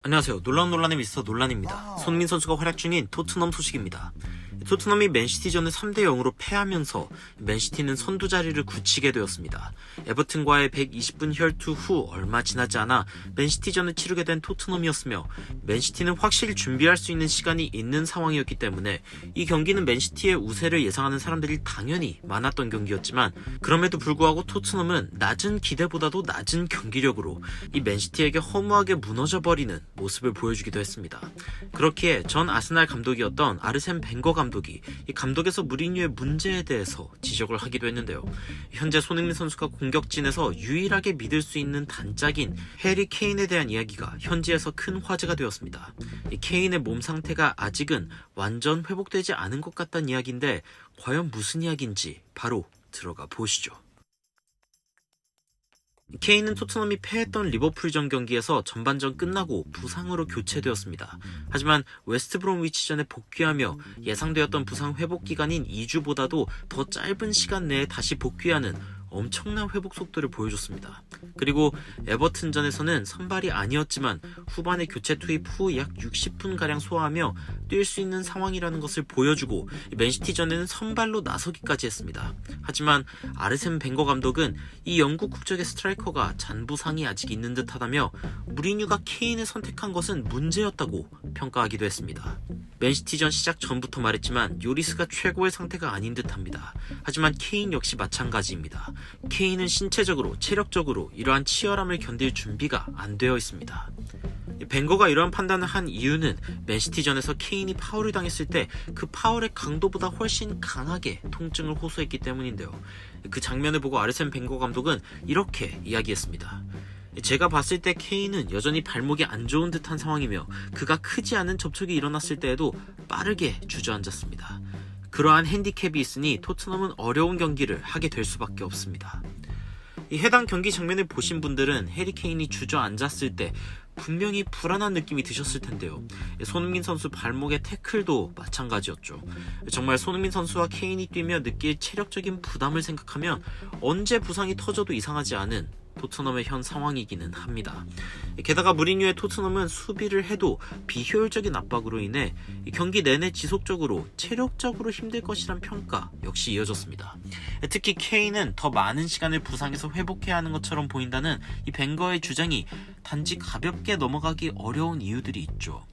안녕하세요. 논란의 미스터 논란입니다. 손흥민 선수가 활약 중인 토트넘 소식입니다. 토트넘이 맨시티전을 3대0으로 패하면서 맨시티는 선두 자리를 굳히게 되었습니다. 에버튼과의 120분 혈투 후 얼마 지나지 않아 맨시티전을 치르게 된 토트넘이었으며 맨시티는 확실히 준비할 수 있는 시간이 있는 상황이었기 때문에 이 경기는 맨시티의 우세를 예상하는 사람들이 당연히 많았던 경기였지만 그럼에도 불구하고 토트넘은 낮은 기대보다도 낮은 경기력으로 이 맨시티에게 허무하게 무너져버리는 모습을 보여주기도 했습니다. 그렇기에 전 아스날 감독이었던 아르센 벵거 감독이 이 감독에서 무리뉴의 문제에 대해서 지적을 하기도 했는데요. 현재 손흥민 선수가 공격진에서 유일하게 믿을 수 있는 단짝인 해리 케인에 대한 이야기가 현지에서 큰 화제가 되었습니다. 이 케인의 몸 상태가 아직은 완전 회복되지 않은 것 같다는 이야기인데 과연 무슨 이야기인지 바로 들어가 보시죠. 케인은 토트넘이 패했던 리버풀전 경기에서 전반전 끝나고 부상으로 교체되었습니다. 하지만 웨스트브롬위치전에 복귀하며 예상되었던 부상 회복 기간인 2주보다도 더 짧은 시간 내에 다시 복귀하는 엄청난 회복 속도를 보여줬습니다. 그리고 에버튼전에서는 선발이 아니었지만 후반에 교체 투입 후 약 60분가량 소화하며 뛸 수 있는 상황이라는 것을 보여주고 맨시티전에는 선발로 나서기까지 했습니다. 하지만 아르센 벵거 감독은 이 영국 국적의 스트라이커가 잔부상이 아직 있는 듯하다며 무리뉴가 케인을 선택한 것은 문제였다고 평가하기도 했습니다. 맨시티전 시작 전부터 말했지만 요리스가 최고의 상태가 아닌 듯합니다. 하지만 케인 역시 마찬가지입니다. 케인은 신체적으로, 체력적으로 이러한 치열함을 견딜 준비가 안 되어 있습니다. 벵거가 이러한 판단을 한 이유는 맨시티전에서 케인이 파울을 당했을 때 그 파울의 강도보다 훨씬 강하게 통증을 호소했기 때문인데요. 그 장면을 보고 아르센 벵거 감독은 이렇게 이야기했습니다. 제가 봤을 때 케인은 여전히 발목이 안 좋은 듯한 상황이며 그가 크지 않은 접촉이 일어났을 때에도 빠르게 주저앉았습니다. 그러한 핸디캡이 있으니 토트넘은 어려운 경기를 하게 될 수밖에 없습니다. 이 해당 경기 장면을 보신 분들은 해리 케인이 주저앉았을 때 분명히 불안한 느낌이 드셨을 텐데요. 손흥민 선수 발목의 태클도 마찬가지였죠. 정말 손흥민 선수와 케인이 뛰며 느낄 체력적인 부담을 생각하면 언제 부상이 터져도 이상하지 않은 토트넘의 현 상황이기는 합니다. 게다가 무리뉴의 토트넘은 수비를 해도 비효율적인 압박으로 인해 경기 내내 지속적으로 체력적으로 힘들 것이란 평가 역시 이어졌습니다. 특히 케인은 더 많은 시간을 부상에서 회복해야 하는 것처럼 보인다는 이 벵거의 주장이 단지 가볍게 넘어가기 어려운 이유들이 있죠.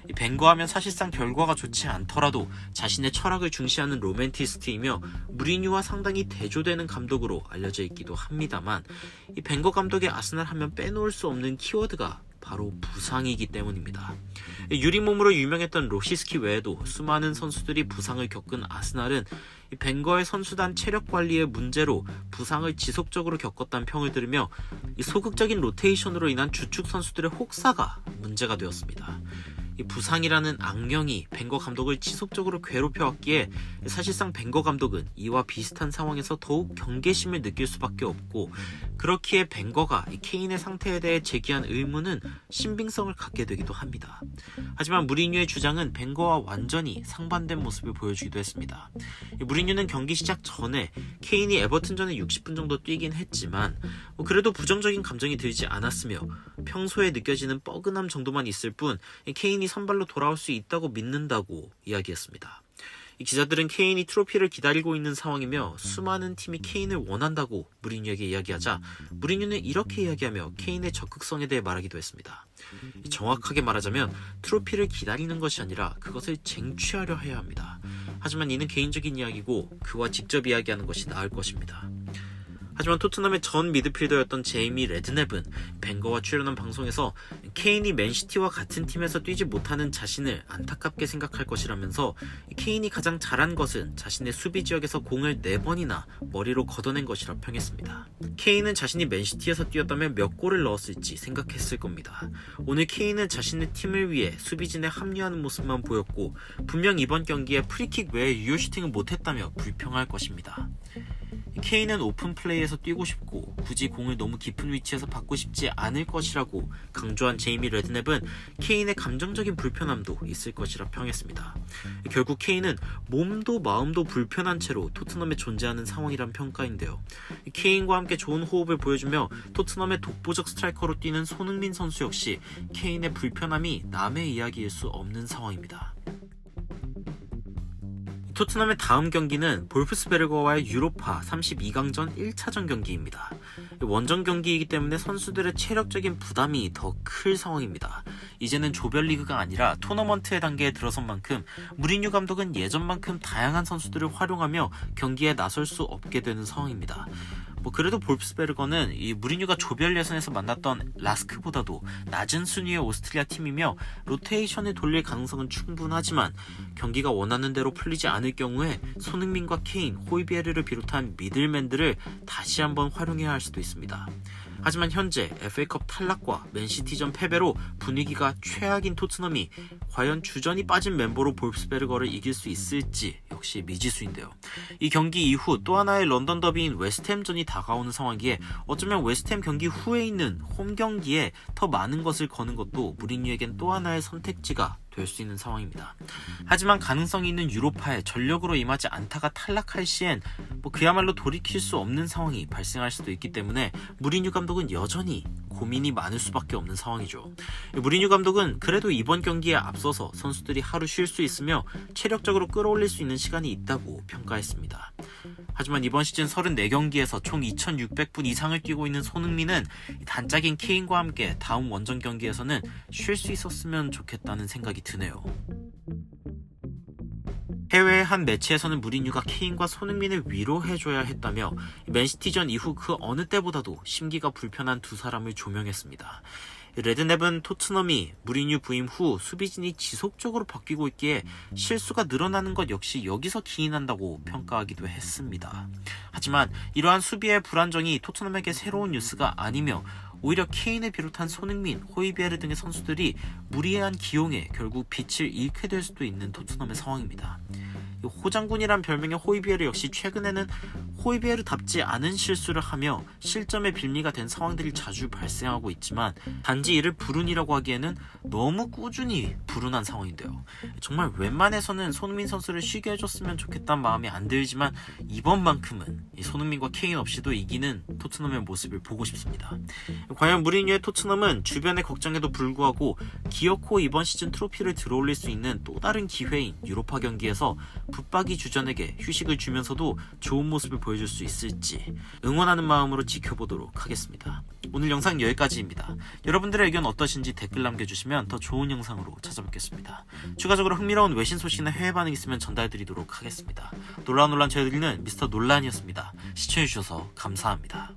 이 벵거 하면 사실상 결과가 좋지 않더라도 자신의 철학을 중시하는 로맨티스트이며 무리뉴와 상당히 대조되는 감독으로 알려져 있기도 합니다만 이 벵거 감독의 아스날 하면 빼놓을 수 없는 키워드가 바로 부상이기 때문입니다. 유리몸으로 유명했던 로시스키 외에도 수많은 선수들이 부상을 겪은 아스날은 벵거의 선수단 체력 관리의 문제로 부상을 지속적으로 겪었다는 평을 들으며 이 소극적인 로테이션으로 인한 주축 선수들의 혹사가 문제가 되었습니다. 이 부상이라는 악령이 벵거 감독을 지속적으로 괴롭혀왔기에 사실상 벵거 감독은 이와 비슷한 상황에서 더욱 경계심을 느낄 수밖에 없고 그렇기에 벵거가 케인의 상태에 대해 제기한 의문은 신빙성을 갖게 되기도 합니다. 하지만 무리뉴의 주장은 벵거와 완전히 상반된 모습을 보여주기도 했습니다. 무리뉴는 경기 시작 전에 케인이 에버튼전에 60분 정도 뛰긴 했지만 그래도 부정적인 감정이 들지 않았으며 평소에 느껴지는 뻐근함 정도만 있을 뿐 케인이 선발로 돌아올 수 있다고 믿는다고 이야기했습니다. 이 기자들은 케인이 트로피를 기다리고 있는 상황이며 수많은 팀이 케인을 원한다고 무리뉴에게 이야기하자 무리뉴는 이렇게 이야기하며 케인의 적극성에 대해 말하기도 했습니다. 정확하게 말하자면 트로피를 기다리는 것이 아니라 그것을 쟁취하려 해야 합니다. 하지만 이는 개인적인 이야기고 그와 직접 이야기하는 것이 나을 것입니다. 하지만 토트넘의 전 미드필더였던 제이미 레드냅은 벵거와 출연한 방송에서 케인이 맨시티와 같은 팀에서 뛰지 못하는 자신을 안타깝게 생각할 것이라면서 케인이 가장 잘한 것은 자신의 수비 지역에서 공을 4번이나 머리로 걷어낸 것이라 평했습니다. 케인은 자신이 맨시티에서 뛰었다면 몇 골을 넣었을지 생각했을 겁니다. 오늘 케인은 자신의 팀을 위해 수비진에 합류하는 모습만 보였고 분명 이번 경기에 프리킥 외에 유효 슈팅을 못했다며 불평할 것입니다. 케인은 오픈 플레이에서 뛰고 싶고 굳이 공을 너무 깊은 위치에서 받고 싶지 않을 것이라고 강조한 제이미 레드냅은 케인의 감정적인 불편함도 있을 것이라 평했습니다. 결국 케인은 몸도 마음도 불편한 채로 토트넘에 존재하는 상황이란 평가인데요. 케인과 함께 좋은 호흡을 보여주며 토트넘의 독보적 스트라이커로 뛰는 손흥민 선수 역시 케인의 불편함이 남의 이야기일 수 없는 상황입니다. 토트넘의 다음 경기는 볼프스베르거와의 유로파 32강전 1차전 경기입니다. 원정 경기이기 때문에 선수들의 체력적인 부담이 더 클 상황입니다. 이제는 조별리그가 아니라 토너먼트의 단계에 들어선 만큼 무리뉴 감독은 예전만큼 다양한 선수들을 활용하며 경기에 나설 수 없게 되는 상황입니다. 그래도 볼프스베르거는 이 무리뉴가 조별 예선에서 만났던 라스크보다도 낮은 순위의 오스트리아 팀이며 로테이션을 돌릴 가능성은 충분하지만 경기가 원하는 대로 풀리지 않을 경우에 손흥민과 케인, 호이비에르를 비롯한 미들맨들을 다시 한번 활용해야 할 수도 있습니다. 하지만 현재 FA컵 탈락과 맨시티전 패배로 분위기가 최악인 토트넘이 과연 주전이 빠진 멤버로 볼프스베르거를 이길 수 있을지 역시 미지수인데요. 이 경기 이후 또 하나의 런던 더비인 웨스트햄전이 다가오는 상황이기에 어쩌면 웨스트햄 경기 후에 있는 홈 경기에 더 많은 것을 거는 것도 무리뉴에겐 또 하나의 선택지가 될 수 있는 상황입니다. 하지만 가능성이 있는 유로파에 전력으로 임하지 않다가 탈락할 시엔 그야말로 돌이킬 수 없는 상황이 발생할 수도 있기 때문에 무리뉴 감독은 여전히 고민이 많을 수밖에 없는 상황이죠. 무리뉴 감독은 그래도 이번 경기에 앞서서 선수들이 하루 쉴 수 있으며 체력적으로 끌어올릴 수 있는 시간이 있다고 평가했습니다. 하지만 이번 시즌 34경기에서 총 2600분 이상을 뛰고 있는 손흥민은 단짝인 케인과 함께 다음 원정 경기에서는 쉴 수 있었으면 좋겠다는 생각이 드네요. 해외의 한 매체에서는 무리뉴가 케인과 손흥민을 위로해줘야 했다며 맨시티전 이후 그 어느 때보다도 심기가 불편한 두 사람을 조명했습니다. 레드냅은 토트넘이 무리뉴 부임 후 수비진이 지속적으로 바뀌고 있기에 실수가 늘어나는 것 역시 여기서 기인한다고 평가하기도 했습니다. 하지만 이러한 수비의 불안정이 토트넘에게 새로운 뉴스가 아니며 오히려 케인을 비롯한 손흥민, 호이비에르 등의 선수들이 무리한 기용에 결국 빛을 잃게 될 수도 있는 토트넘의 상황입니다. 호장군이란 별명의 호이비에르 역시 최근에는 호이비에르답지 않은 실수를 하며 실점의 빌미가 된 상황들이 자주 발생하고 있지만 단지 이를 불운이라고 하기에는 너무 꾸준히 불운한 상황인데요. 정말 웬만해서는 손흥민 선수를 쉬게 해줬으면 좋겠다는 마음이 안 들지만 이번만큼은 손흥민과 케인 없이도 이기는 토트넘의 모습을 보고 싶습니다. 과연 무리뉴의 토트넘은 주변의 걱정에도 불구하고 기어코 이번 시즌 트로피를 들어올릴 수 있는 또 다른 기회인 유로파 경기에서 붙박이 주전에게 휴식을 주면서도 좋은 모습을 보여줄 수 있을지 응원하는 마음으로 지켜보도록 하겠습니다. 오늘 영상 여기까지입니다. 여러분들의 의견 어떠신지 댓글 남겨주시면 더 좋은 영상으로 찾아뵙겠습니다. 추가적으로 흥미로운 외신 소식이나 해외 반응 있으면 전달드리도록 하겠습니다. 논란 저해드리는 미스터 논란이었습니다. 시청해주셔서 감사합니다.